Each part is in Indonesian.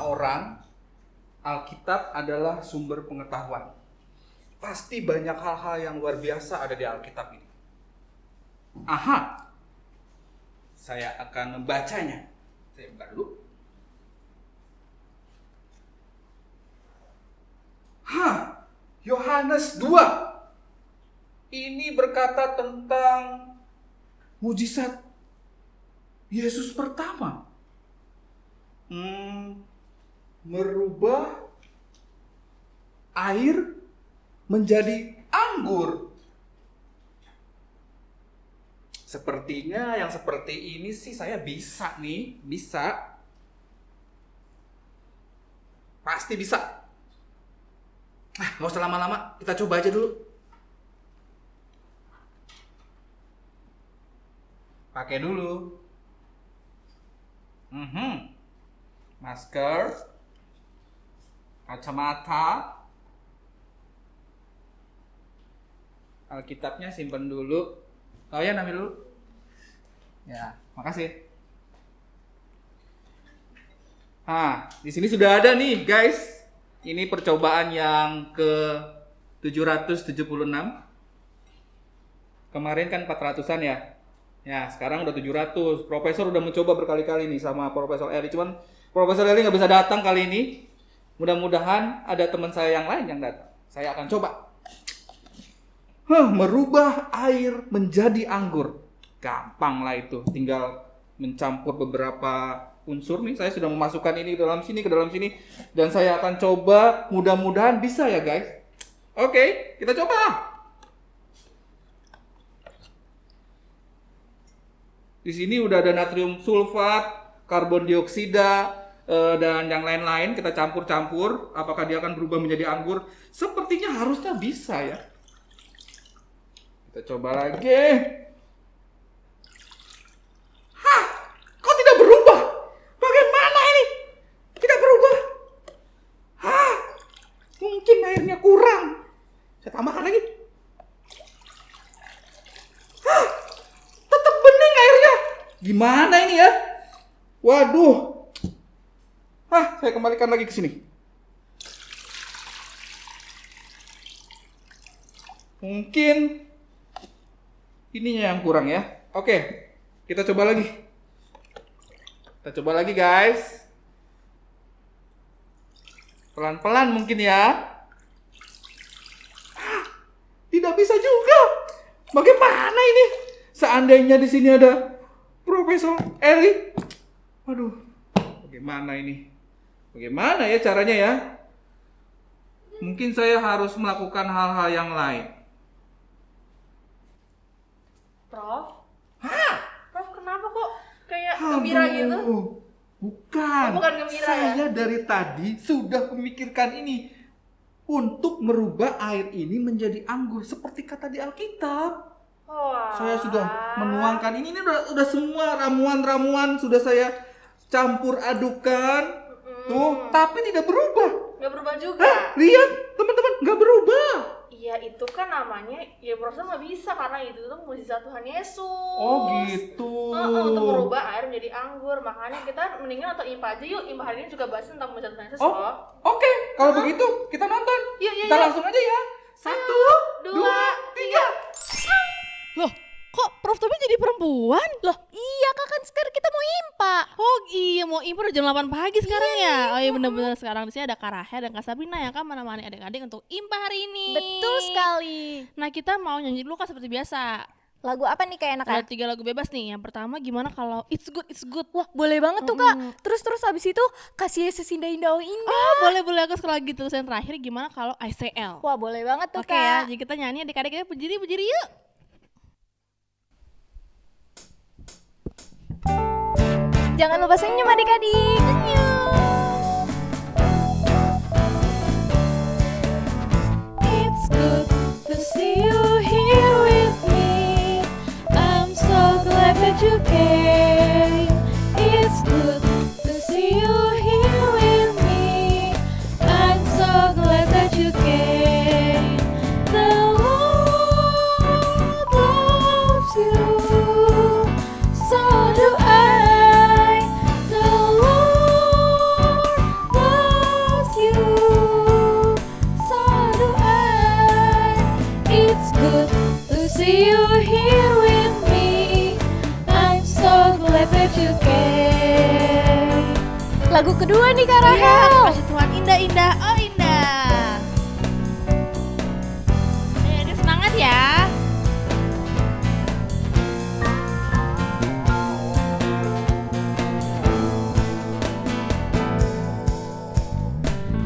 orang, Alkitab adalah sumber pengetahuan. Pasti banyak hal-hal yang luar biasa ada di Alkitab ini. Aha, saya akan membacanya. Saya buka dulu. Yohanes 2. Ini berkata tentang mujizat Yesus pertama. Merubah air menjadi anggur. Sepertinya yang seperti ini sih saya bisa nih, bisa. Pasti bisa. Nggak usah lama-lama, kita coba aja dulu. Pakai dulu. Masker, kacamata, Alkitabnya simpen dulu. Oh ya, ambil dulu. Ya, makasih. Di sini sudah ada nih, guys. Ini percobaan yang ke 776. Kemarin kan 400-an ya. Ya, sekarang udah 700. Profesor udah mencoba berkali-kali nih sama Profesor Eli. Cuman Profesor Eli nggak bisa datang kali ini. Mudah-mudahan ada teman saya yang lain yang datang. Saya akan coba. Merubah air menjadi anggur. Gampang lah itu. Tinggal mencampur beberapa unsur nih. Saya sudah memasukkan ini ke dalam sini. Dan saya akan coba. Mudah-mudahan bisa ya guys. Oke, kita coba. Di sini udah ada natrium sulfat, karbon dioksida, dan yang lain-lain. Kita campur-campur. Apakah dia akan berubah menjadi anggur? Sepertinya harusnya bisa ya. Kita coba lagi. Kok tidak berubah? Bagaimana ini? Tidak berubah. Mungkin airnya kurang. Saya tambahkan lagi. Tetap bening airnya. Gimana ini ya? Waduh. Saya kembalikan lagi ke sini. Mungkin ininya yang kurang ya. Oke, kita coba lagi. Kita coba lagi guys. Pelan-pelan mungkin ya. Tidak bisa juga. Bagaimana ini? Seandainya di sini ada Profesor Eli. Waduh, bagaimana ini? Bagaimana ya caranya ya? Mungkin saya harus melakukan hal-hal yang lain. Prof? Prof, kenapa kok kayak gembira gitu? Bukan. Bukan gembira Saya ya? dari tadi sudah memikirkan ini. Untuk merubah air ini menjadi anggur. Seperti kata di Alkitab. Saya sudah menuangkan ini udah semua ramuan-ramuan sudah saya campur adukan. Tuh, tapi tidak berubah. Nggak berubah juga? Lihat, teman-teman, nggak berubah. Iya, itu kan namanya, ya Profesor nggak bisa karena itu tuh mujizat Tuhan Yesus. Oh gitu. Untuk merubah air menjadi anggur. Makanya kita mendingan nonton IMPA aja yuk. IMPA hari ini juga bahas tentang mujizat Tuhan Yesus. Oke. Kalau begitu kita nonton. Kita langsung aja ya. 1, 2, 3. Loh, kok Prof Tobi jadi perempuan? Loh, iya kak, kan sekarang kita mau IMPA. Oh iya, mau IMPA udah jam 8 pagi sekarang ya? Oh iya bener-bener, sekarang di sini ada Kak Rahel dan Kak Sabrina yang akan menemani adik-adik untuk IMPA hari ini. Betul sekali. Nah, kita mau nyanyi dulu Kak seperti biasa. Lagu apa nih kayak enak? Ada 3 lagu bebas nih. Yang pertama gimana kalau It's Good, It's Good. Wah, boleh banget tuh kak. Terus abis itu kasih Yesus indah-indah Oh boleh aku sekali lagi. Terus yang terakhir gimana kalau ICL. Wah, boleh banget tuh Oke ya, kak. jadi kita nyanyi adik-adik kita berdiri yuk. Jangan lupa senyum adik-adik. It's good to see you here with me. I'm so glad that you came. It's good to see you here with me. I'm so glad that you came. The Lord loves you. So do I. The Lord see you here with me. I'm so glad that you came. Lagu kedua nih Kak Rahel. Iya, kasih Tuhan indah indah, oh indah. Ayo semangat ya.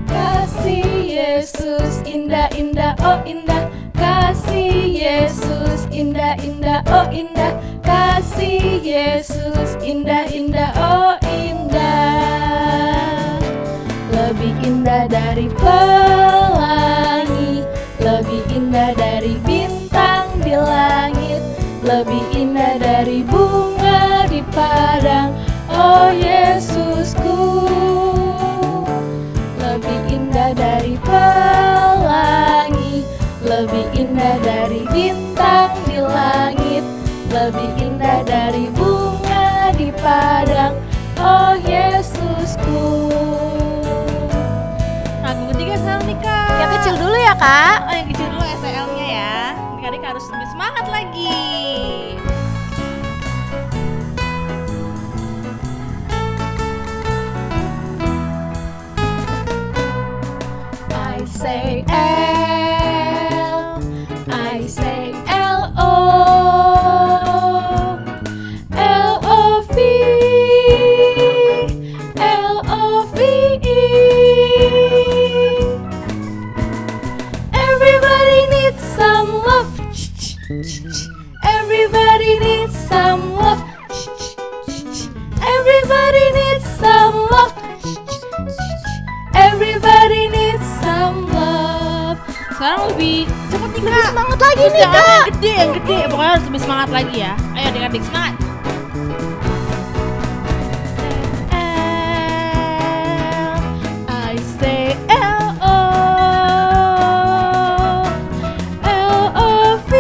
Kasih Yesus indah indah, oh indah. Kasih Yesus indah indah, oh indah. Kasih Yesus indah indah, oh indah. Lebih indah dari pelangi, lebih indah dari bintang di langit, lebih indah dari bunga di padang, oh Yesusku. Lebih indah dari pelangi, lebih indah dari bintang di langit, lebih indah dari bunga di padang, oh Yesusku. Lagu ketiga sekarang nih Kak. Yang kecil dulu ya Kak. Oh yang kecil dulu STL-nya ya. Adik-adik harus lebih semangat lagi. I say L, I say L-O, L-O-V, L-O-V-E. Everybody needs some love. Everybody needs some love. Everybody needs some love. Everybody needs some love. Sekarang lebih cepet nih Kak. Lebih semangat lagi Terus nih jangan Kak. yang gede. Pokoknya harus lebih semangat lagi ya. Ayo adik-adik semangat. I say L-O, L-O-V,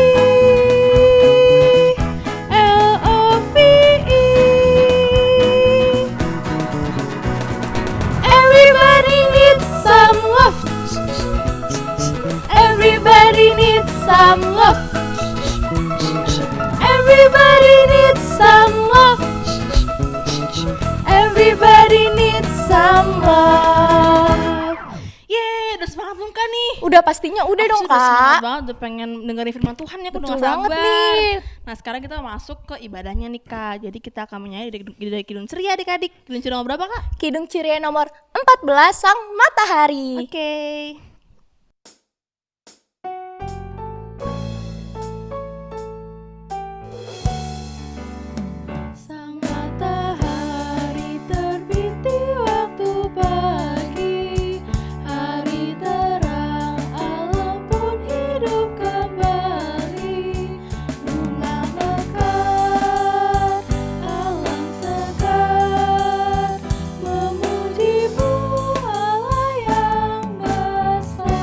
L-O-V-E. Everybody needs some love. Everybody needs some love. Everybody needs some love. Everybody needs some love. Yeay, udah semangat belum Kak nih? Udah pastinya udah Aku dong sih udah semangat Kak. banget, udah pengen dengerin firman Tuhan ya, aku udah Betul gak banget sabar. nih. Nah sekarang kita masuk ke ibadahnya nih Kak. Jadi kita akan menyanyi dari Kidung Ceria adik-adik. Kidung Ceria nomor berapa Kak? Kidung Ceria nomor 14 Sang Matahari. Oke. Sang matahari terbit di waktu pagi, hari terang alam pun hidup kembali. Bunga mekar, alam segar, memuji-Mu Allah yang besar.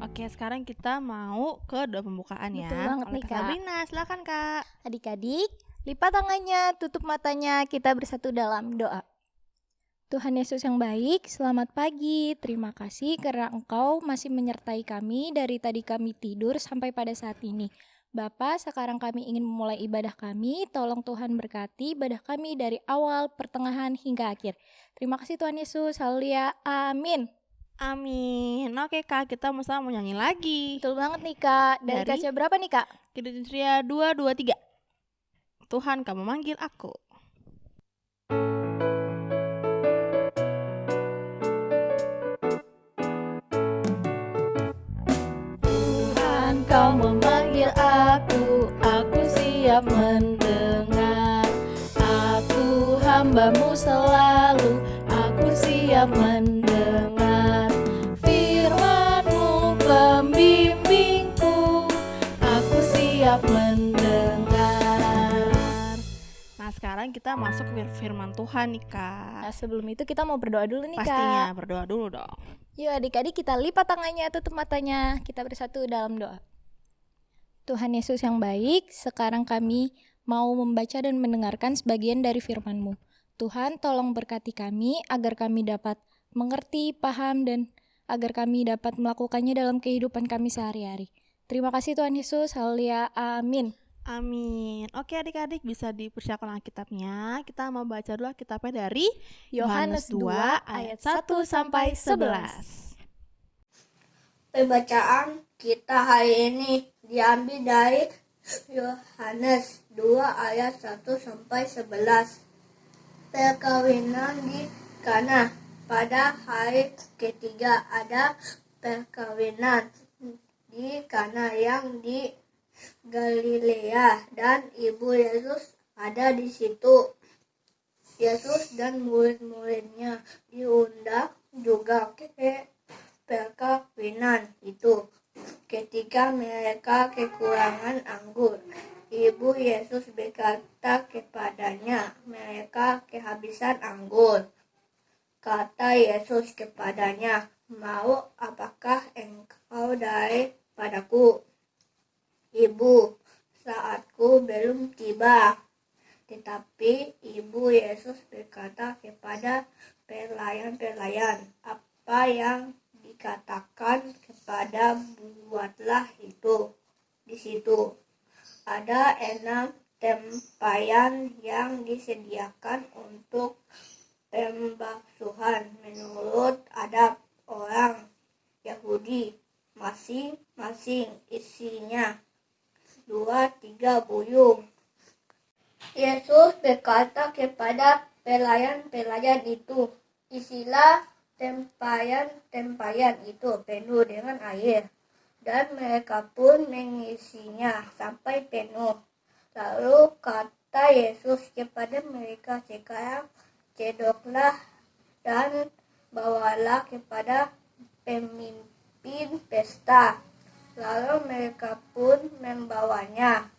Oke, sekarang kita mau ke doa pembukaan ya. Betul banget Oleh nih, Kak Kak. Sabrina, silakan Kak. Adik-adik, lipat tangannya, tutup matanya, kita bersatu dalam doa. Tuhan Yesus yang baik, selamat pagi. Terima kasih karena Engkau masih menyertai kami dari tadi kami tidur sampai pada saat ini. Bapa, sekarang kami ingin memulai ibadah kami. Tolong Tuhan berkati ibadah kami dari awal, pertengahan, hingga akhir. Terima kasih Tuhan Yesus. Haleluya. Amin. Amin. Oke Kak, kita mau nyanyi lagi. Betul banget nih Kak. Dari Dari? kaca berapa nih Kak? Kidung Ceria 223. Tuhan kamu manggil aku. Tuhan kau memanggil aku siap mendengar. Aku hamba-Mu selalu, aku siap mendengar. Firman-Mu pembimbingku, aku siap mendengar. Nah sekarang kita masuk ke firman Tuhan nih Kak. Nah, sebelum itu kita mau berdoa dulu nih Pastinya Kak. berdoa dulu dong. Yuk adik-adik kita lipat tangannya, tutup matanya, kita bersatu dalam doa. Tuhan Yesus yang baik, sekarang kami mau membaca dan mendengarkan sebagian dari firman-Mu. Tuhan tolong berkati kami agar kami dapat mengerti, paham, dan agar kami dapat melakukannya dalam kehidupan kami sehari-hari. Terima kasih Tuhan Yesus. Haleluya. Amin. Amin. Oke adik-adik, bisa dipersiapkan Alkitabnya. Kita mau baca dulu Alkitabnya dari Yohanes 2 ayat 1 sampai 11. Pembacaan kita hari ini diambil dari Yohanes 2 ayat 1 sampai 11. Perkawinan di Kana. Pada hari ketiga ada perkawinan di Kana yang di Galilea, dan ibu Yesus ada di situ. Yesus dan murid-muridnya diundang juga ke perkawinan itu. Ketika mereka kekurangan anggur, ibu Yesus berkata kepadanya, mereka kehabisan anggur. Kata Yesus kepadanya, mau apakah engkau daripadaku? Ibu, saatku belum tiba. Tetapi ibu Yesus berkata kepada pelayan-pelayan, apa yang dikatakan kepada buatlah itu. Di situ ada 6 tempayan yang disediakan untuk pembaptisan menurut adat orang Yahudi. Masing-masing isinya 2-3 buyung. Yesus berkata kepada pelayan-pelayan itu, isilah tempayan-tempayan itu penuh dengan air. Dan mereka pun mengisinya sampai penuh. Lalu kata Yesus kepada mereka, sekarang cedoklah dan bawalah kepada pemimpin pesta. Lalu mereka pun membawanya.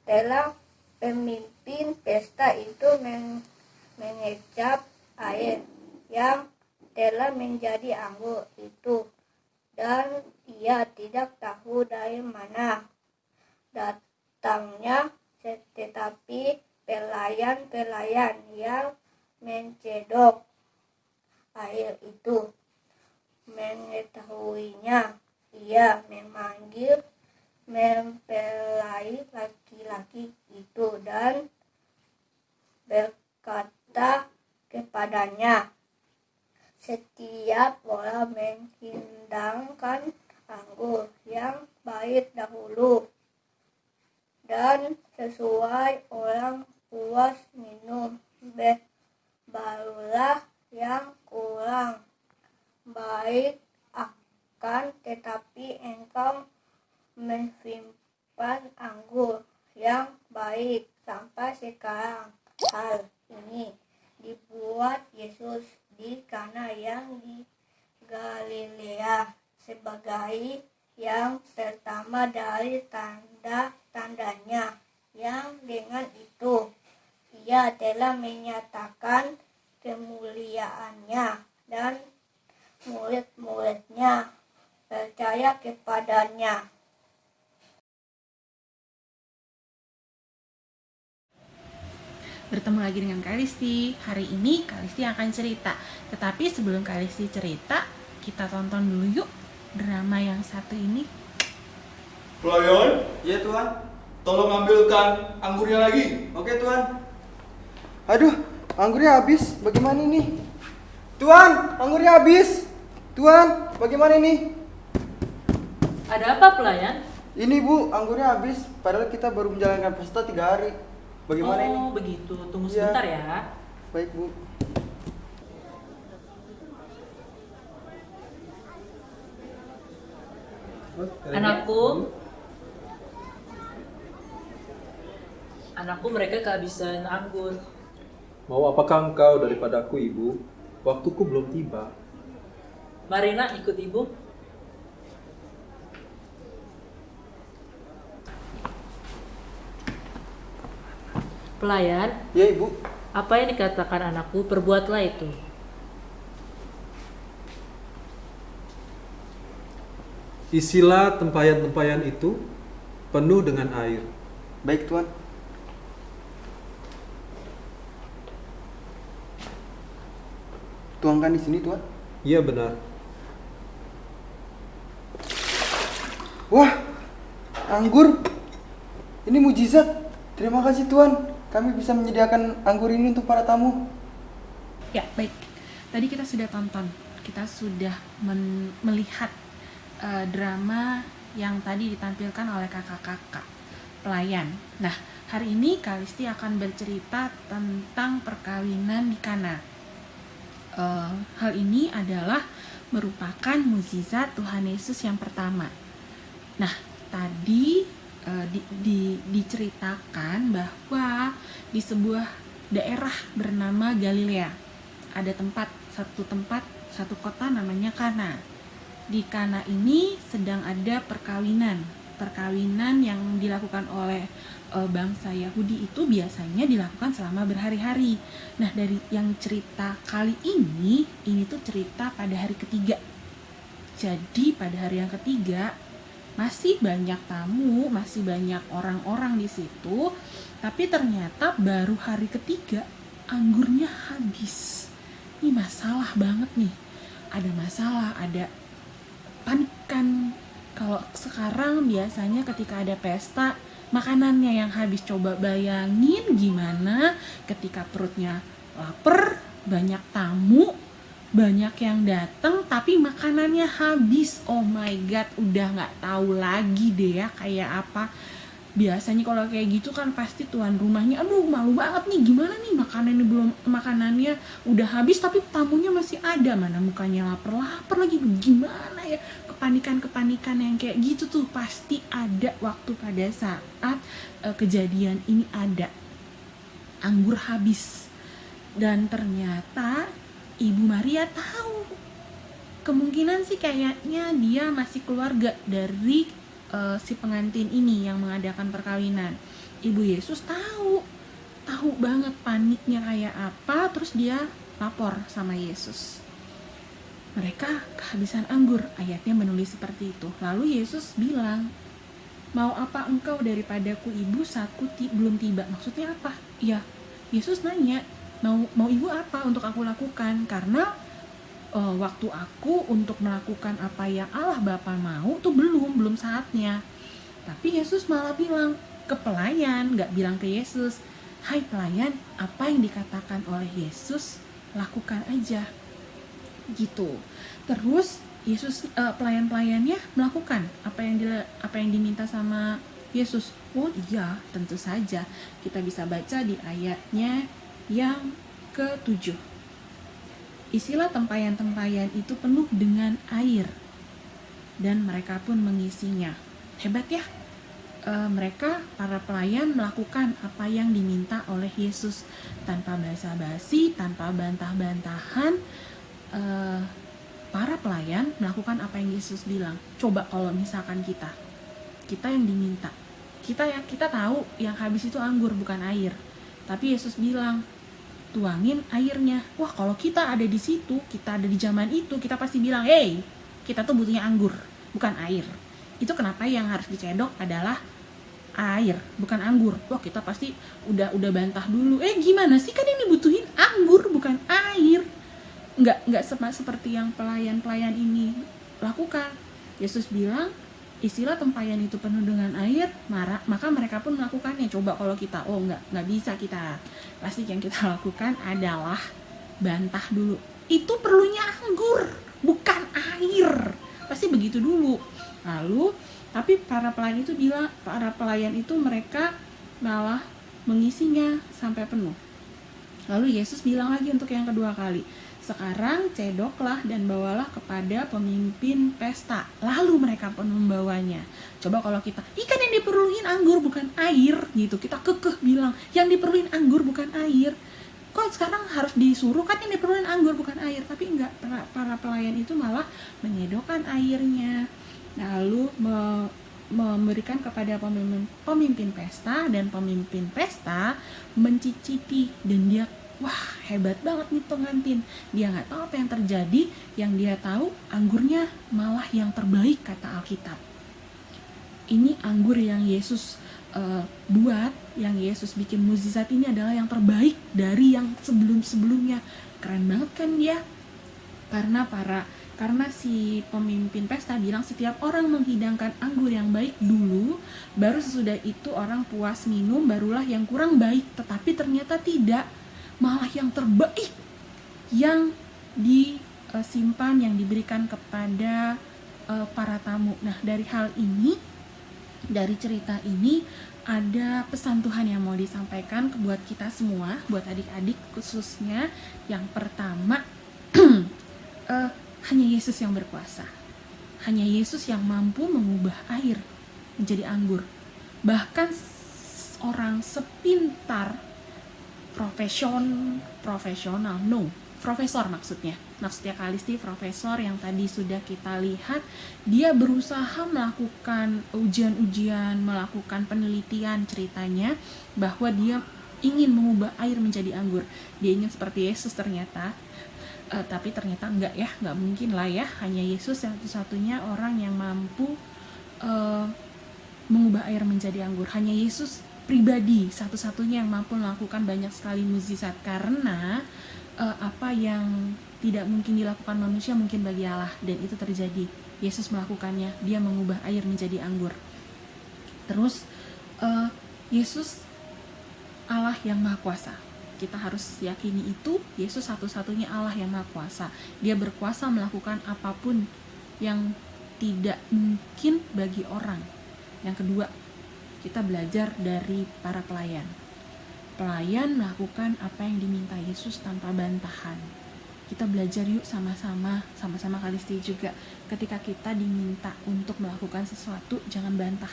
Telah pemimpin pesta itu mengecap air yang telah menjadi anggur itu, dan ia tidak tahu dari mana datangnya, tetapi pelayan-pelayan yang mencedok air itu mengetahuinya. Ia memanggil mempelai laki-laki itu dan berkata kepadanya, setiap orang menghidangkan anggur yang baik dahulu, dan sesuai orang puas minum, barulah yang kurang baik akan tetapi engkau menyimpan anggur yang baik sampai sekarang. Hal ini dibuat Yesus di Kana yang di Galilea sebagai yang pertama dari tanda-tandanya, yang dengan itu ia telah menyatakan kemuliaannya, dan murid-muridnya percaya kepadanya. Bertemu lagi dengan Kak Listi. Hari ini Kak Listi akan cerita. Tetapi sebelum Kak Listi cerita, kita tonton dulu yuk drama yang satu ini. Pelayan, Iya Tuhan. tolong ambilkan anggurnya lagi. Oke Tuhan. Aduh, anggurnya habis. Bagaimana ini? Tuhan, anggurnya habis. Tuhan, bagaimana ini? Ada apa pelayan? Ini Bu, anggurnya habis. Padahal kita baru menjalankan pesta 3 hari. Bagaimana ini? Oh begitu, tunggu Iya. sebentar ya. Baik Bu. Anakku mereka kehabisan anggur. Mau apakah engkau daripadaku, Ibu? Waktuku belum tiba. Mari nak ikut ibu. Pelayan, Ya Ibu. apa yang dikatakan anakku, perbuatlah itu. Isilah tempayan-tempayan itu penuh dengan air. Baik Tuhan. Tuangkan di sini Tuhan. Iya benar. Wah, Anggur? Ini mujizat. Terima kasih Tuhan. Kami bisa menyediakan anggur ini untuk para tamu. Ya, baik. Tadi kita sudah tonton. Kita sudah melihat drama yang tadi ditampilkan oleh kakak-kakak pelayan. Nah, hari ini Kalisti akan bercerita tentang perkawinan di Kana. Hal ini adalah merupakan mukjizat Tuhan Yesus yang pertama. Nah, tadi diceritakan bahwa di sebuah daerah bernama Galilea ada satu kota namanya Kana. Di Kana ini sedang ada perkawinan yang dilakukan oleh bangsa Yahudi itu biasanya dilakukan selama berhari-hari. Nah, dari yang cerita kali ini tuh cerita pada hari ketiga. Jadi pada hari yang ketiga masih banyak tamu, masih banyak orang-orang di situ, tapi ternyata baru hari ketiga anggurnya habis. Ini masalah banget nih. Ada masalah, ada panikan. Kalau sekarang biasanya ketika ada pesta, makanannya yang habis. Coba bayangin gimana ketika perutnya lapar, banyak tamu, banyak yang datang, tapi makanannya habis. Oh my god, udah gak tahu lagi deh ya kayak apa. Biasanya kalau kayak gitu kan pasti tuan rumahnya, aduh malu banget nih, gimana nih makanannya udah habis tapi tamunya masih ada, mana mukanya lapar lagi, gimana ya. Kepanikan yang kayak gitu tuh pasti ada waktu pada saat kejadian ini ada. Anggur habis. Dan ternyata Ibu Maria tahu. Kemungkinan sih kayaknya dia masih keluarga dari si pengantin ini yang mengadakan perkawinan. Ibu Yesus tahu banget paniknya kayak apa, terus dia lapor sama Yesus. Mereka kehabisan anggur, ayatnya menulis seperti itu. Lalu Yesus bilang, mau apa engkau daripadaku ibu saatku belum tiba? Maksudnya apa? Ya, Yesus nanya, mau ibu apa untuk aku lakukan? Karena waktu aku untuk melakukan apa yang Allah Bapa mau tuh belum saatnya. Tapi Yesus malah bilang ke pelayan, gak bilang ke Yesus, hai pelayan, apa yang dikatakan oleh Yesus lakukan aja gitu. Terus Yesus pelayan-pelayannya melakukan apa yang diminta sama Yesus. Oh iya, tentu saja. Kita bisa baca di ayatnya yang ke-7. Isilah tempayan-tempayan itu penuh dengan air, dan mereka pun mengisinya. Hebat ya, mereka para pelayan melakukan apa yang diminta oleh Yesus tanpa basa-basi, tanpa bantah-bantahan. Para pelayan melakukan apa yang Yesus bilang. Coba kalau misalkan kita yang diminta, kita tahu yang habis itu anggur bukan air, tapi Yesus bilang tuangin airnya. Wah, kalau kita ada di situ, kita ada di zaman itu, kita pasti bilang, hey, kita tuh butuhnya anggur, bukan air. Itu kenapa yang harus dicedok adalah air, bukan anggur. Wah, kita pasti udah bantah dulu. Gimana sih, kan ini butuhin anggur, bukan air. Nggak seperti yang pelayan-pelayan ini lakukan. Yesus bilang, isilah tempayan itu penuh dengan air, maka mereka pun melakukannya. Coba kalau kita, nggak bisa kita. Pasti yang kita lakukan adalah bantah dulu. Itu perlunya anggur, bukan air. Pasti begitu dulu. Lalu, tapi para pelayan itu mereka malah mengisinya sampai penuh. Lalu Yesus bilang lagi untuk yang kedua kali, sekarang cedoklah dan bawalah kepada pemimpin pesta. Lalu mereka pun membawanya. Coba kalau kita, ikan yang diperluin anggur bukan air gitu, kita kekeh bilang yang diperluin anggur bukan air. Kok sekarang harus disuruh, kan yang diperluin anggur bukan air. Tapi enggak, para pelayan itu malah menyedokkan airnya, lalu memberikan kepada pemimpin pesta, dan pemimpin pesta mencicipi. Dan dia, wah hebat banget nih pengantin. Dia nggak tahu apa yang terjadi, yang dia tahu anggurnya malah yang terbaik kata Alkitab. Ini anggur yang Yesus buat, yang Yesus bikin mukjizat ini adalah yang terbaik dari yang sebelum-sebelumnya. Keren banget kan dia? Karena para Karena si pemimpin pesta bilang setiap orang menghidangkan anggur yang baik dulu, baru sesudah itu orang puas minum, barulah yang kurang baik. Tetapi ternyata tidak, malah yang terbaik yang disimpan, yang diberikan kepada para tamu. Nah, dari hal ini, dari cerita ini, ada pesan Tuhan yang mau disampaikan buat kita semua, buat adik-adik khususnya. Yang pertama, hanya Yesus yang berkuasa. Hanya Yesus yang mampu mengubah air menjadi anggur. Bahkan orang sepintar profesor maksudnya Kalisti, profesor yang tadi sudah kita lihat, dia berusaha melakukan ujian-ujian, melakukan penelitian ceritanya bahwa dia ingin mengubah air menjadi anggur. Dia ingin seperti Yesus ternyata, tapi ternyata enggak ya, enggak mungkin lah ya. Hanya Yesus satu-satunya orang yang mampu mengubah air menjadi anggur. Hanya Yesus pribadi satu-satunya yang mampu melakukan banyak sekali mukjizat, karena apa yang tidak mungkin dilakukan manusia mungkin bagi Allah, dan itu terjadi. Yesus melakukannya, dia mengubah air menjadi anggur. Terus Yesus Allah yang Maha Kuasa. Kita harus yakini itu, Yesus satu-satunya Allah yang Maha Kuasa. Dia berkuasa melakukan apapun yang tidak mungkin bagi orang. Yang kedua, kita belajar dari para pelayan. Pelayan melakukan apa yang diminta Yesus tanpa bantahan. Kita belajar yuk sama-sama Kalisti juga. Ketika kita diminta untuk melakukan sesuatu, jangan bantah.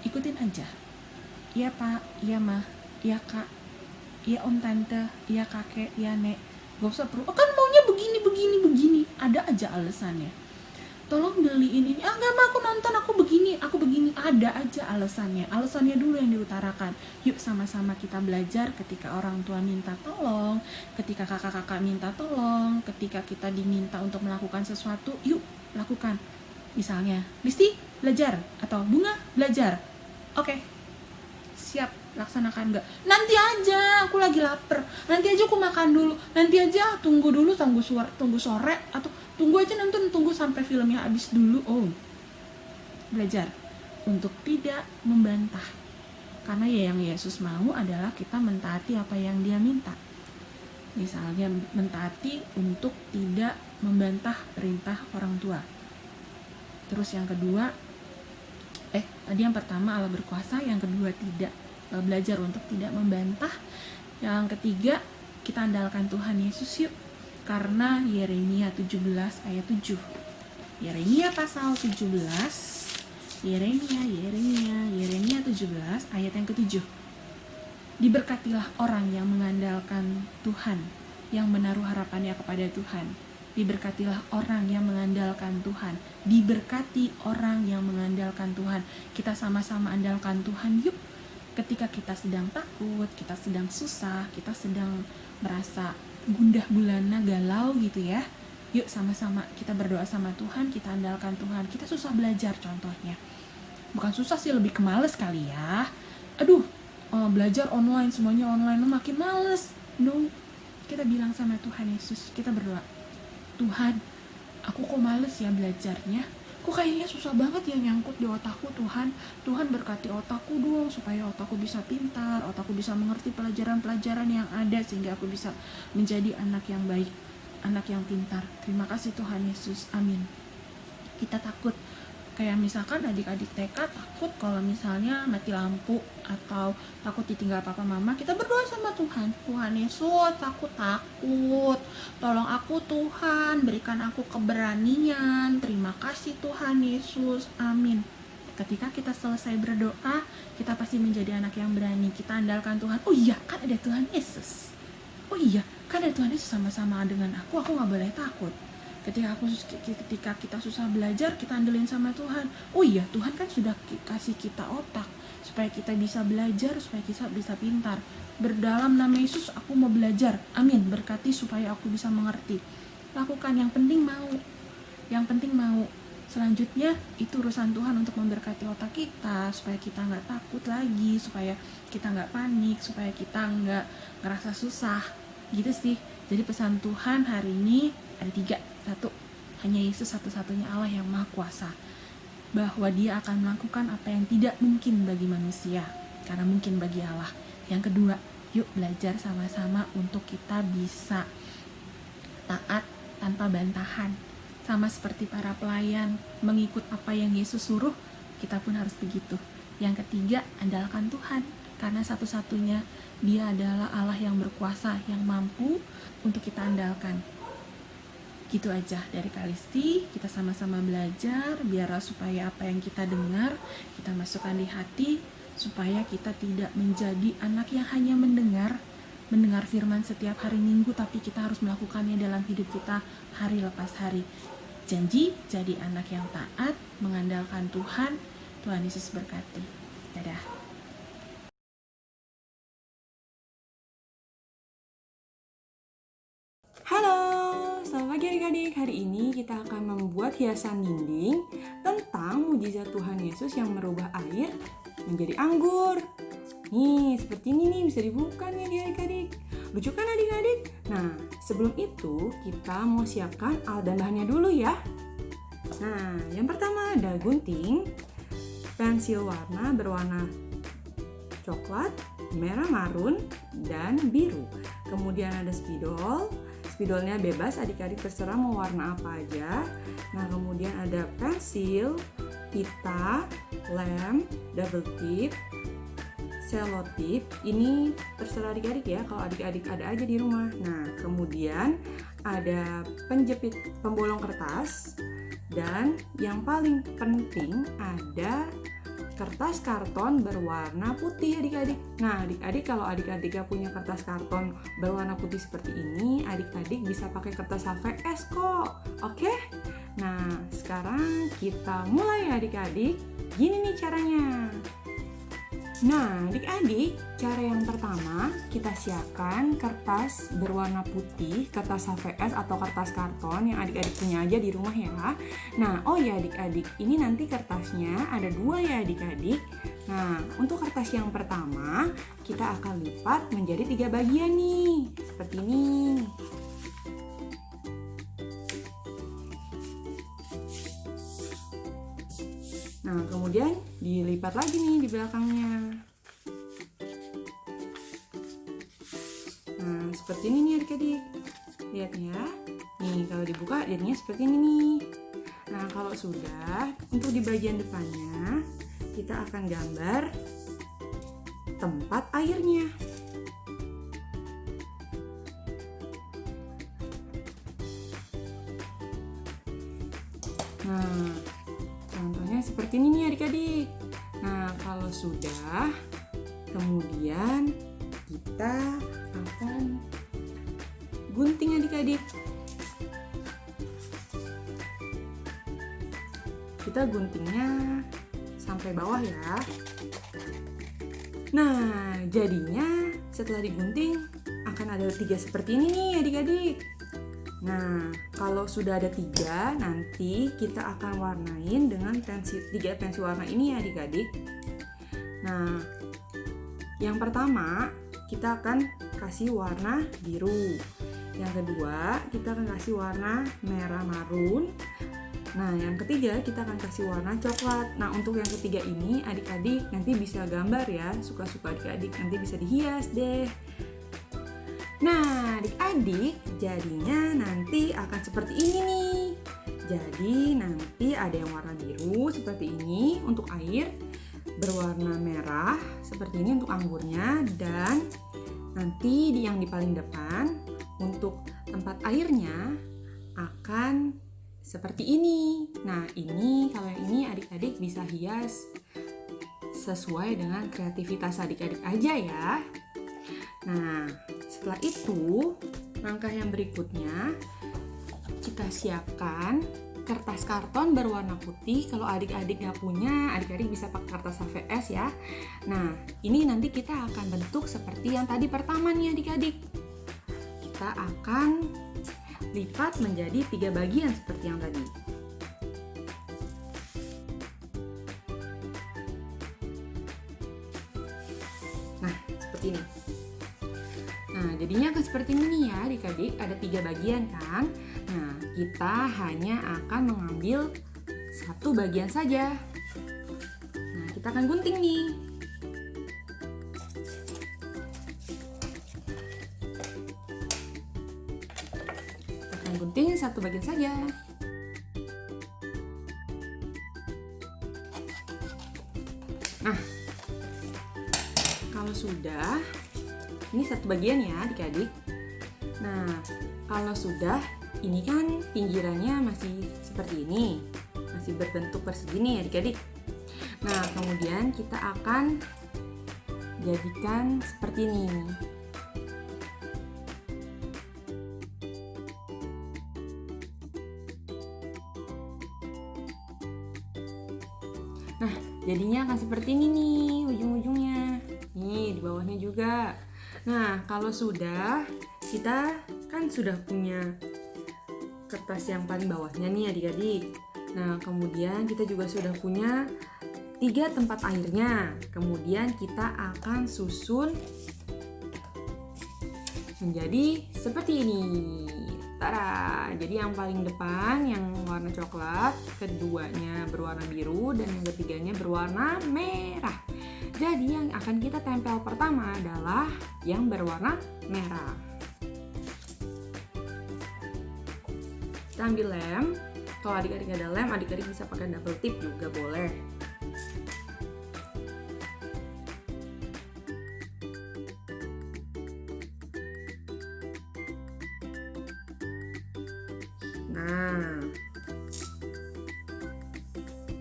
Ikutin aja. Iya Pak, iya Mah, iya Kak, iya Om Tante, iya Kakek, iya Nek. Gak usah perlu, kan maunya begini. Ada aja alasannya. Tolong beliin ini, enggak mah aku nonton, aku begini. Ada aja alasannya dulu yang diutarakan. Yuk sama-sama kita belajar ketika orang tua minta tolong, ketika kakak-kakak minta tolong, ketika kita diminta untuk melakukan sesuatu, yuk lakukan. Misalnya, Listi belajar, atau Bunga belajar. Oke, siap, laksanakan. Enggak, nanti aja, aku lagi lapar, nanti aja aku makan dulu, nanti aja tunggu sore, atau tunggu aja nonton, tunggu sampai filmnya habis dulu. Oh, belajar untuk tidak membantah, karena ya yang Yesus mau adalah kita mentaati apa yang dia minta. Misalnya mentaati untuk tidak membantah perintah orang tua. Terus yang kedua, tadi yang pertama Allah berkuasa, yang kedua tidak, belajar untuk tidak membantah. Yang ketiga, kita andalkan Tuhan Yesus yuk, karena Yeremia 17 ayat 7. Yeremia pasal 17, Yeremia 17 ayat yang ke-7. Diberkatilah orang yang mengandalkan Tuhan, yang menaruh harapannya kepada Tuhan. Diberkatilah orang yang mengandalkan Tuhan. Diberkati orang yang mengandalkan Tuhan. Kita sama-sama andalkan Tuhan yuk. Ketika kita sedang takut, kita sedang susah, kita sedang merasa gundah gulana, galau gitu ya, yuk sama-sama kita berdoa sama Tuhan, kita andalkan Tuhan. Kita susah belajar contohnya, bukan susah sih, lebih ke males kali ya. Belajar online, semuanya online, makin males. No, kita bilang sama Tuhan Yesus, kita berdoa, Tuhan, aku kok males ya belajarnya, kok kayaknya susah banget ya nyangkut di otakku. Tuhan berkati otakku dong, supaya otakku bisa pintar, otakku bisa mengerti pelajaran-pelajaran yang ada, sehingga aku bisa menjadi anak yang baik, anak yang pintar. Terima kasih Tuhan Yesus, amin. Kita takut, kayak misalkan adik-adik TK takut kalau misalnya mati lampu, atau takut ditinggal papa mama, kita berdoa sama Tuhan, Tuhan Yesus, aku takut, tolong aku Tuhan, berikan aku keberanian. Terima kasih Tuhan Yesus, amin. Ketika kita selesai berdoa, kita pasti menjadi anak yang berani. Kita andalkan Tuhan. Oh iya, kan ada Tuhan Yesus. Oh iya, kan ada Tuhan Yesus sama-sama dengan aku gak boleh takut. Ketika kita susah belajar, kita andelin sama Tuhan. Oh iya, Tuhan kan sudah kasih kita otak supaya kita bisa belajar, supaya kita bisa pintar. Berdalam nama Yesus, aku mau belajar. Amin. Berkati supaya aku bisa mengerti. Lakukan, yang penting mau. Selanjutnya itu urusan Tuhan untuk memberkati otak kita, supaya kita nggak takut lagi, supaya kita nggak panik, supaya kita nggak ngerasa susah. Gitu sih. Jadi pesan Tuhan hari ini ada 3. 1, hanya Yesus satu-satunya Allah yang Maha Kuasa, bahwa Dia akan melakukan apa yang tidak mungkin bagi manusia, karena mungkin bagi Allah. Yang kedua, yuk belajar sama-sama untuk kita bisa taat tanpa bantahan. Sama seperti para pelayan, mengikut apa yang Yesus suruh, kita pun harus begitu. Yang ketiga, andalkan Tuhan, karena satu-satunya Dia adalah Allah yang berkuasa, yang mampu untuk kita andalkan. Gitu aja dari Kalisti, kita sama-sama belajar biar supaya apa yang kita dengar kita masukkan di hati, supaya kita tidak menjadi anak yang hanya mendengar firman setiap hari Minggu, tapi kita harus melakukannya dalam hidup kita hari lepas hari. Janji jadi anak yang taat, mengandalkan Tuhan. Tuhan Yesus berkati. Dadah. Halo, selamat pagi adik-adik. Hari ini kita akan membuat hiasan dinding tentang mujizat Tuhan Yesus yang merubah air menjadi anggur. Nih, seperti ini nih, bisa dibuka nih adik-adik. Lucu kan adik-adik? Nah, sebelum itu kita mau siapkan alat dan bahannya dulu ya. Nah, yang pertama ada gunting, pensil warna berwarna coklat, merah marun, dan biru. Kemudian ada spidol. Spidolnya bebas, adik-adik terserah mau warna apa aja. Nah, kemudian ada pensil, pita, lem, double tip, selotip. Ini terserah adik-adik ya, kalau adik-adik ada aja di rumah. Nah, kemudian ada penjepit pembolong kertas. Dan yang paling penting ada kertas karton berwarna putih adik-adik. Nah, adik-adik kalau adik-adik gak punya kertas karton berwarna putih seperti ini, adik-adik bisa pakai kertas HVS kok. Oke? Nah, sekarang kita mulai ya adik-adik. Gini nih caranya. Nah, adik-adik, cara yang pertama kita siapkan kertas berwarna putih, kertas HVS atau kertas karton yang adik-adik punya aja di rumah ya. Nah, oh ya adik-adik, ini nanti kertasnya ada 2 ya adik-adik. Nah, untuk kertas yang pertama kita akan lipat menjadi 3 bagian nih, seperti ini. Nah, kemudian dilipat lagi nih di belakangnya. Nah, seperti ini nih adik-adik. Lihat ya. Nih, kalau dibuka jadinya seperti ini nih. Nah, kalau sudah, untuk di bagian depannya, kita akan gambar tempat airnya. Nah, contohnya seperti ini nih adik-adik. Nah, kalau sudah, kemudian kita akan gunting adik-adik. Kita guntingnya sampai bawah ya. Nah, jadinya setelah digunting akan ada 3 seperti ini nih adik-adik. Nah, kalau sudah ada 3, nanti kita akan warnain dengan 3 pensil warna ini ya adik-adik. Nah, yang pertama kita akan kasih warna biru. Yang kedua kita akan kasih warna merah marun. Nah, yang ketiga kita akan kasih warna coklat. Nah, untuk yang ketiga ini adik-adik nanti bisa gambar ya, suka-suka adik-adik, nanti bisa dihias deh. Nah, adik-adik jadinya nanti akan seperti ini nih. Jadi nanti ada yang warna biru seperti ini untuk air, berwarna merah seperti ini untuk anggurnya, dan nanti yang di paling depan untuk tempat airnya akan seperti ini. Nah, ini kalau yang ini adik-adik bisa hias sesuai dengan kreativitas adik-adik aja ya. Nah, setelah itu langkah yang berikutnya kita siapkan kertas karton berwarna putih. Kalau adik-adik nggak punya, adik-adik bisa pakai kertas HVS ya. Nah, ini nanti kita akan bentuk seperti yang tadi pertama nih adik-adik. Kita akan lipat menjadi 3 bagian seperti yang tadi. Nah, seperti ini. Nah, jadinya akan seperti ini ya adik-adik, ada 3 bagian kan. Nah, kita hanya akan mengambil satu bagian saja. Nah, kita akan gunting nih. Kita akan gunting satu bagian saja. Nah, kalau sudah, ini satu bagian ya adik-adik. Nah, kalau sudah, ini kan pinggirannya masih seperti ini, masih berbentuk persegi nih adik-adik. Nah, kemudian kita akan jadikan seperti ini. Nah, jadinya akan seperti ini nih ujung-ujungnya. Nih, di bawahnya juga. Nah, kalau sudah, kita kan sudah punya kertas yang paling bawahnya nih adik-adik. Nah, kemudian kita juga sudah punya 3 tempat airnya. Kemudian kita akan susun menjadi seperti ini. Tara! Jadi yang paling depan yang warna coklat, keduanya berwarna biru, dan yang ketiganya berwarna merah. Jadi yang akan kita tempel pertama adalah yang berwarna merah. Kita ambil lem. Kalau adik-adik ada lem, adik-adik bisa pakai double tip juga boleh. Nah,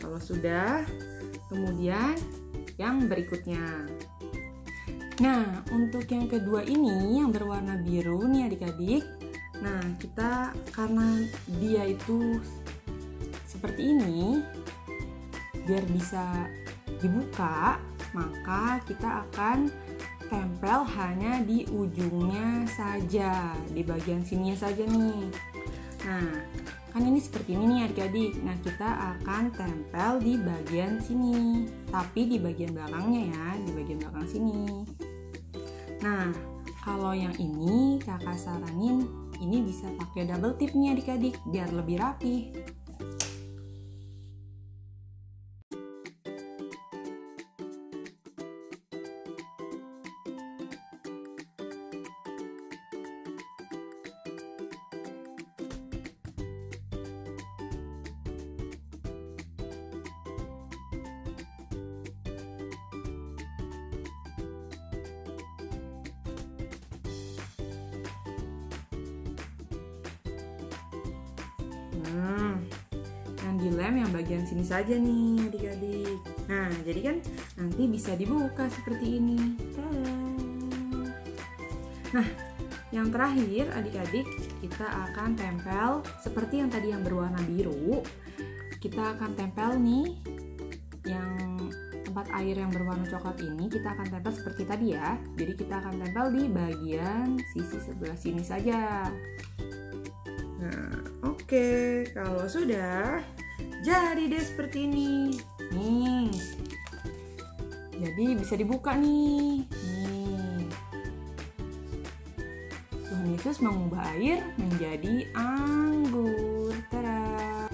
kalau sudah, kemudian yang berikutnya. Nah, untuk yang kedua ini yang berwarna biru nih adik-adik. Nah, kita karena dia itu seperti ini, biar bisa dibuka, maka kita akan tempel hanya di ujungnya saja, di bagian sininya saja nih. Nah, kan ini seperti ini nih adik-adik. Nah, kita akan tempel di bagian sini, tapi di bagian belakangnya ya, di bagian belakang sini. Nah, kalau yang ini kakak saranin ini bisa pakai double tip nih adik-adik, biar lebih rapi. Yang dilem yang bagian sini saja nih adik-adik. Nah, jadi kan nanti bisa dibuka seperti ini. Tada! Nah, yang terakhir adik-adik, kita akan tempel seperti yang tadi yang berwarna biru. Kita akan tempel nih yang tempat air yang berwarna coklat ini, kita akan tempel seperti tadi ya. Jadi kita akan tempel di bagian sisi sebelah sini saja. Nah, oke, kalau sudah, jadi deh seperti ini. Nih, jadi bisa dibuka nih. Nih, Tuhan Yesus mengubah air menjadi anggur. Tada!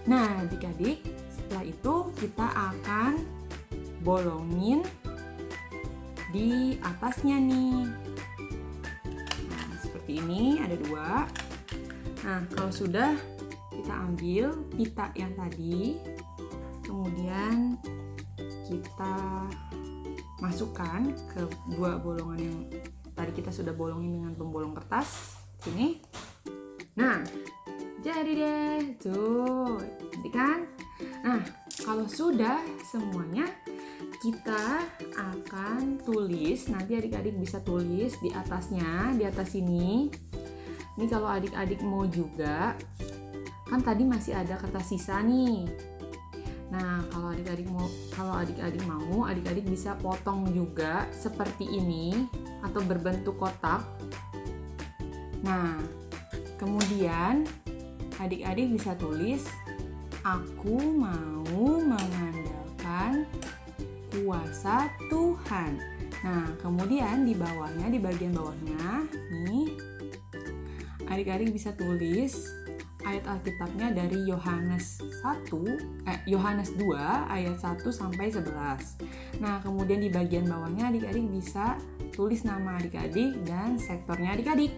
Nah, adik-adik, setelah itu kita akan bolongin di atasnya nih. Nah, seperti ini, ada 2. Nah, kalau sudah, kita ambil pita yang tadi, kemudian kita masukkan ke 2 bolongan yang tadi kita sudah bolongin dengan pembolong kertas. Sini. Nah, jadi deh, tuh, nanti kan? Nah, kalau sudah semuanya, kita akan tulis. Nanti adik-adik bisa tulis di atasnya, di atas sini. Ini kalau adik-adik mau juga, kan tadi masih ada kertas sisa nih. Nah, kalau adik-adik mau, adik-adik bisa potong juga seperti ini atau berbentuk kotak. Nah, kemudian adik-adik bisa tulis, aku mau mengandalkan kuasa Tuhan. Nah, kemudian di bawahnya, di bagian bawahnya nih, adik-adik bisa tulis ayat Alkitabnya dari Yohanes 2 ayat 1 sampai 11. Nah, kemudian di bagian bawahnya adik-adik bisa tulis nama adik-adik dan sektornya adik-adik.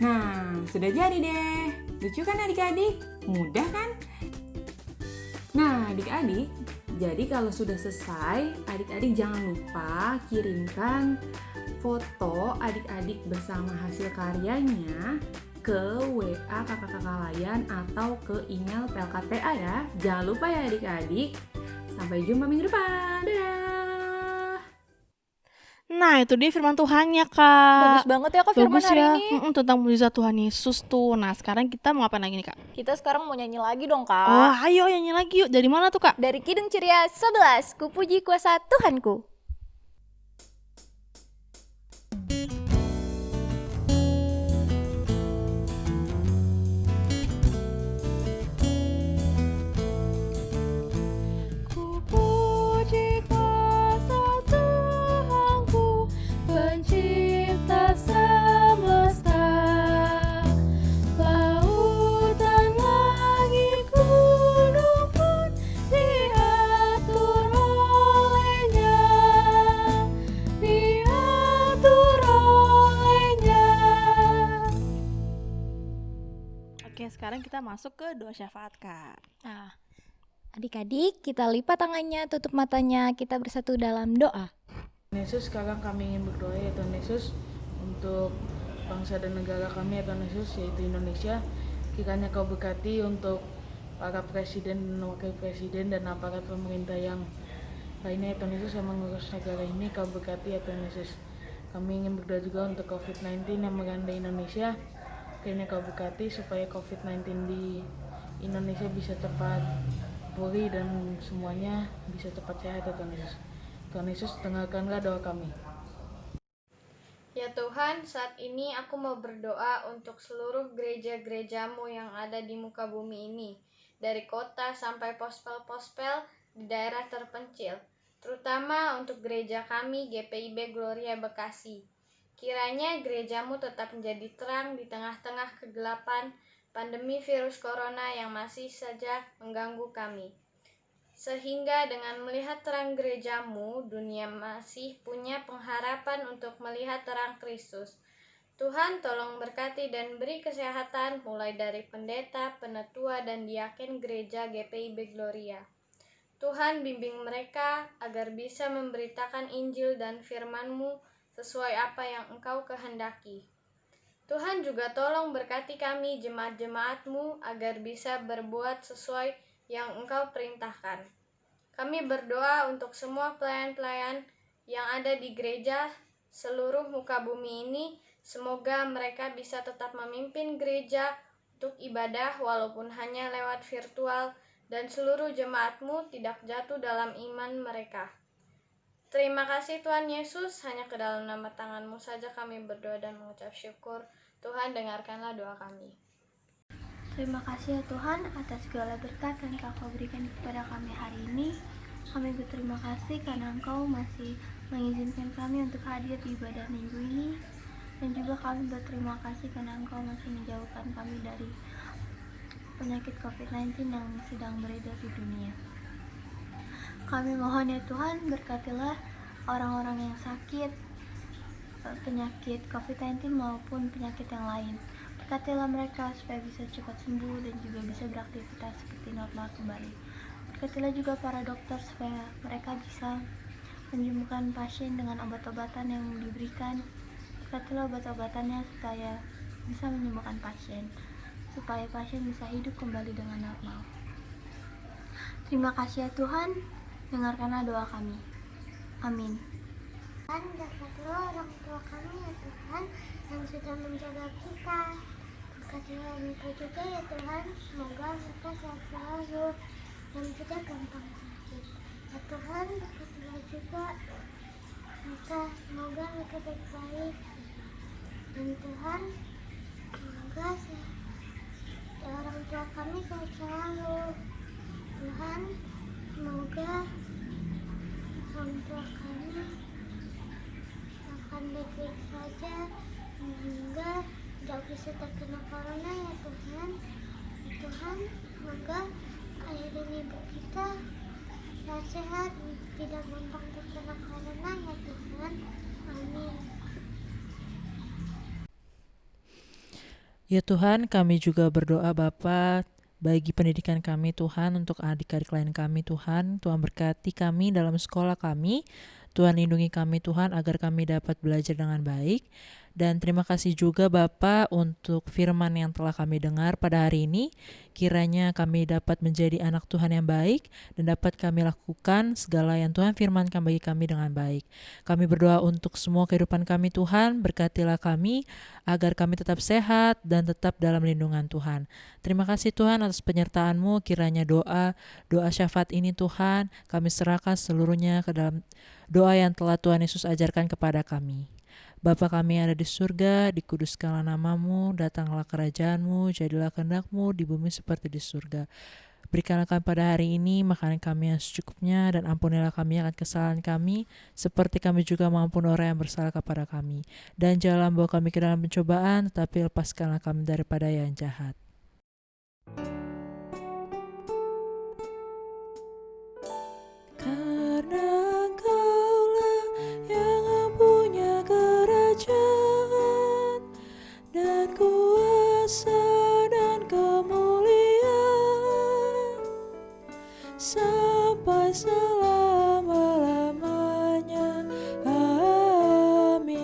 Nah, sudah jadi deh. Lucu kan adik-adik? Mudah kan? Nah, adik-adik, jadi kalau sudah selesai, adik-adik jangan lupa kirimkan foto adik-adik bersama hasil karyanya ke WA kakak-kakak layan atau ke email PLKTA ya. Jangan lupa ya adik-adik. Sampai jumpa minggu depan. Dadah! Nah, itu dia firman Tuhannya, Kak. Bagus banget ya Kak firman Bagus hari ya. ini. Tentang mukjizat Tuhan Yesus tuh. Nah, sekarang kita mau ngapain lagi nih, Kak? Kita sekarang mau nyanyi lagi dong Kak. Oh, ayo nyanyi lagi yuk. Dari mana tuh, Kak? Dari Kidung Ceria 11, Ku puji kuasa Tuhanku. Ku puji kuasa Tuhanku, pencipta semesta. Lautan, langit, gunung pun diatur olehnya. Diatur olehnya. Oke, sekarang kita masuk ke doa syafaat, Kak. Nah, adik-adik kita lipat tangannya, tutup matanya, kita bersatu dalam doa. Tuhan Yesus, sekarang kami ingin berdoa ya Tuhan Yesus untuk bangsa dan negara kami ya Tuhan Yesus, yaitu Indonesia. Kiranya Kau berkati untuk para presiden dan wakil presiden dan aparat pemerintah yang lainnya ya Tuhan Yesus yang mengurus negara ini. Kau berkati ya Tuhan Yesus. Kami ingin berdoa juga untuk COVID-19 yang melanda Indonesia. Kiranya Kau berkati supaya COVID-19 di Indonesia bisa cepat pulih dan semuanya bisa cepat sehat ya Tuhan Yesus. Tuhan Yesus, dengarkanlah doa kami. Ya Tuhan, saat ini aku mau berdoa untuk seluruh gereja-gerejamu yang ada di muka bumi ini, dari kota sampai pospel-pospel di daerah terpencil, terutama untuk gereja kami GPIB Gloria Bekasi. Kiranya gerejamu tetap menjadi terang di tengah-tengah kegelapan pandemi virus corona yang masih saja mengganggu kami. Sehingga dengan melihat terang gerejamu, dunia masih punya pengharapan untuk melihat terang Kristus. Tuhan tolong berkati dan beri kesehatan mulai dari pendeta, penetua, dan diaken gereja GPIB Gloria. Tuhan bimbing mereka agar bisa memberitakan Injil dan firman-Mu sesuai apa yang Engkau kehendaki. Tuhan juga tolong berkati kami jemaat-jemaat-Mu agar bisa berbuat sesuai yang Engkau perintahkan. Kami berdoa untuk semua pelayan-pelayan yang ada di gereja seluruh muka bumi ini, semoga mereka bisa tetap memimpin gereja untuk ibadah walaupun hanya lewat virtual, dan seluruh jemaat-Mu tidak jatuh dalam iman mereka. Terima kasih Tuhan Yesus, hanya ke dalam nama tangan-Mu saja kami berdoa dan mengucap syukur. Tuhan, dengarkanlah doa kami. Terima kasih ya Tuhan atas segala berkat yang Kau berikan kepada kami hari ini. Kami berterima kasih karena Engkau masih mengizinkan kami untuk hadir di ibadah minggu ini. Dan juga kami berterima kasih karena Engkau masih menjauhkan kami dari penyakit COVID-19 yang sedang beredar di dunia. Kami mohon ya Tuhan, berkatilah orang-orang yang sakit penyakit COVID-19 maupun penyakit yang lain. Berkatilah mereka supaya bisa cepat sembuh dan juga bisa beraktivitas seperti normal kembali. Berkatilah juga para dokter supaya mereka bisa menyembuhkan pasien dengan obat-obatan yang diberikan. Berkatilah obat-obatannya supaya bisa menyembuhkan pasien, supaya pasien bisa hidup kembali dengan normal. Terima kasih ya Tuhan, dengarkanlah doa kami. Amin. Tuhan, berkatilah orang tua kami ya Tuhan yang sudah menjaga kita. Berkatilah mereka juga ya Tuhan, semoga mereka sehat selalu dan tidak gampang sakit. Ya Tuhan, berkatilah juga mereka, semoga mereka baik-baik. Dan Tuhan, semoga orang tua kami sehat selalu. Tuhan, semoga orang tua kami akan baik-baik saja hingga tidak bisa terkena corona ya Tuhan. Tuhan, semoga air limbah kita sehat, tidak gampang terkena corona ya Tuhan. Amin. Ya Tuhan, kami juga berdoa Bapa bagi pendidikan kami Tuhan, untuk adik-adik lain kami Tuhan. Tuhan berkati kami dalam sekolah kami. Tuhan lindungi kami Tuhan agar kami dapat belajar dengan baik. Dan terima kasih juga Bapa untuk firman yang telah kami dengar pada hari ini. Kiranya kami dapat menjadi anak Tuhan yang baik dan dapat kami lakukan segala yang Tuhan firmankan bagi kami dengan baik. Kami berdoa untuk semua kehidupan kami Tuhan, berkatilah kami agar kami tetap sehat dan tetap dalam lindungan Tuhan. Terima kasih Tuhan atas penyertaan-Mu. Kiranya doa syafaat ini Tuhan kami serahkan seluruhnya ke dalam doa yang telah Tuhan Yesus ajarkan kepada kami. Bapa kami yang ada di surga, dikuduskanlah nama-Mu, datanglah kerajaan-Mu, jadilah kehendak-Mu di bumi seperti di surga. Berikanlah kami pada hari ini makanan kami yang secukupnya, dan ampunilah kami akan kesalahan kami, seperti kami juga mengampuni orang yang bersalah kepada kami. Dan janganlah bawa kami ke dalam pencobaan, tetapi lepaskanlah kami daripada yang jahat. Karena Engkaulah yang mempunyai kerajaan dan kuasa dan kemuliaan sampai selama-lamanya. Amin.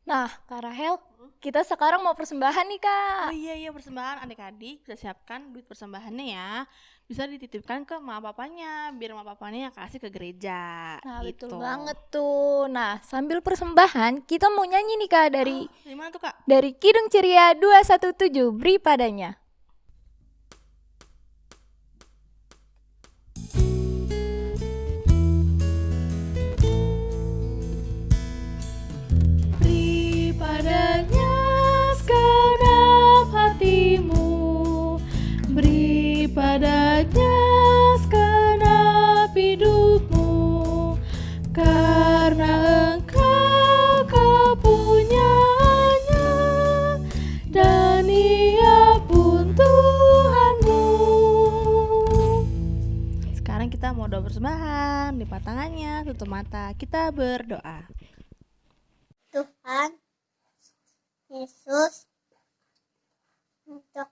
Nah, Kak Rahel, kita sekarang mau persembahan nih, Kak. Oh iya persembahan adik-adik, bisa siapkan duit persembahannya ya. Bisa dititipkan ke mama papanya, biar mama papanya yang kasih ke gereja. Nah, gitu. betul banget tuh. Nah, sambil persembahan, kita mau nyanyi nih, Kak, dari Gimana tuh Kak? dari Kidung Ceria 217, Beri Padanya. Beri padanya segenap hatimu, beri padanya segenap hidupmu, karena Engkau kepunyaannya, dan Ia pun Tuhanmu. Sekarang kita mau doa persembahan, lipat tangannya, tutup mata, kita berdoa. Tuhan Yesus, untuk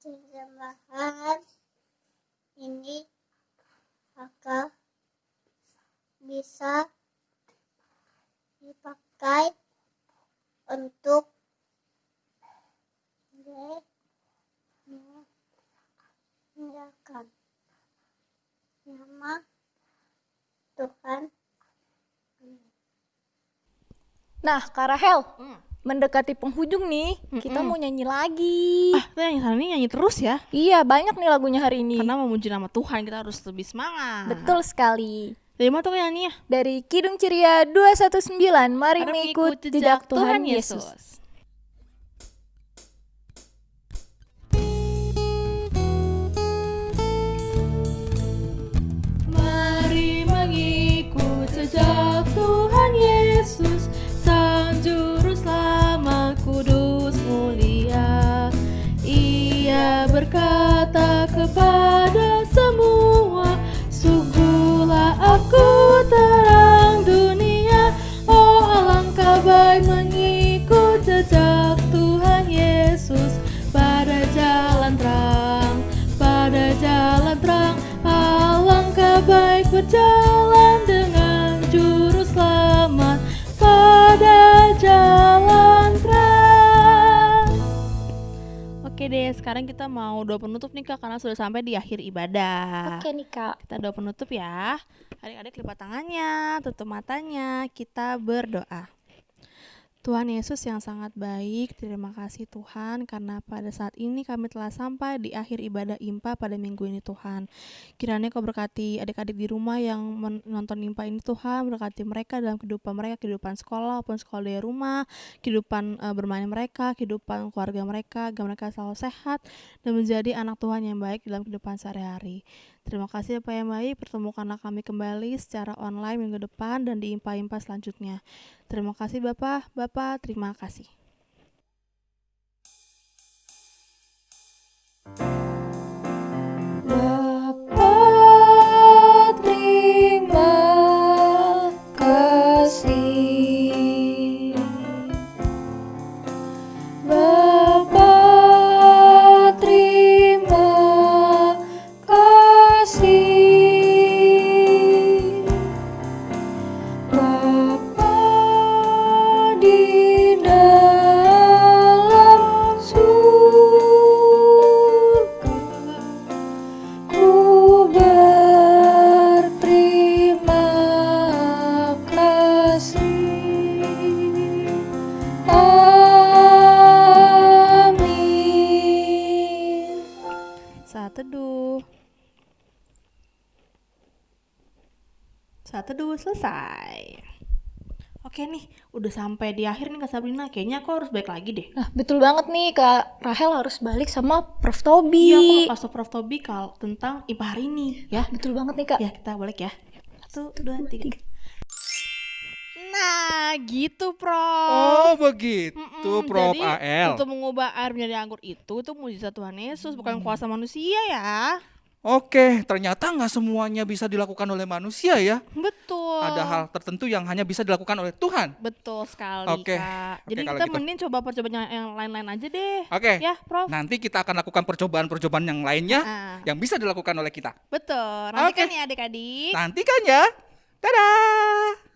persembahan ini agar bisa dipakai untuk memuliakan nama Tuhan. Nah, Kak Rahel, mendekati penghujung nih, kita mau nyanyi lagi. Kita nyanyi terus ya. Iya, banyak nih lagunya hari ini. Karena memuji nama Tuhan, kita harus lebih semangat. Betul sekali. Dari mana tuh nyanyinya? Dari Kidung Ceria 219, mari mengikut jejak Tuhan Yesus. Mari mengikut jejak Tuhan Yesus, Sang Juru Selamat kudus mulia. Ia berkata kepada semua, sungguhlah aku terang dunia. Oh, alangkah baik mengikut jejak Tuhan Yesus pada jalan terang, pada jalan terang. Alangkah baik berjalan dengan Juru Selamat pada jalan terang. Oke deh, sekarang kita mau doa penutup nih Kak, karena sudah sampai di akhir ibadah. Oke nih Kak. Kita doa penutup ya. Adik-adik lipat tangannya, tutup matanya, kita berdoa. Tuhan Yesus yang sangat baik, terima kasih Tuhan karena pada saat ini kami telah sampai di akhir ibadah IMPA pada minggu ini Tuhan. Kiranya Kau berkati adik-adik di rumah yang menonton IMPA ini Tuhan, berkati mereka dalam kehidupan mereka, kehidupan sekolah maupun sekolah dari rumah, kehidupan bermain mereka, kehidupan keluarga mereka, agar mereka selalu sehat dan menjadi anak Tuhan yang baik dalam kehidupan sehari-hari. Terima kasih Bapak yang baik, pertemukanlah kami kembali secara online minggu depan dan di IMPA-IMPA selanjutnya. Terima kasih Bapak, terima kasih. Bapa, terima kasih. Bapa, terima kasih. Bapa di dalam surga, ku berterima kasih. Amin. Saat teduh. Saat teduh selesai. Oke nih, udah sampai di akhir nih Kak Sabrina. Kayaknya aku harus balik lagi deh. Nah, betul banget nih Kak Rahel harus balik sama Prof. Tobi. Iya, aku mau kasih Prof. Tobi tentang IPA hari ini ya. Betul banget nih Kak. Ya, kita balik ya. 1, 2, 3. Nah, gitu Prof. Oh begitu Prof. Jadi, AL. untuk mengubah air menjadi anggur itu mujizat Tuhan Yesus, bukan kuasa manusia ya. Oke, ternyata nggak semuanya bisa dilakukan oleh manusia ya. Betul. Ada hal tertentu yang hanya bisa dilakukan oleh Tuhan. Betul sekali Oke, Kak. oke, Jadi kalau kita gitu. mending coba percobaan yang lain-lain aja deh. Oke, Ya Prof. nanti kita akan lakukan percobaan-percobaan yang lainnya Ah, yang bisa dilakukan oleh kita. betul. Nanti Oke. kan ya adik-adik. Nanti kan ya. Dadah.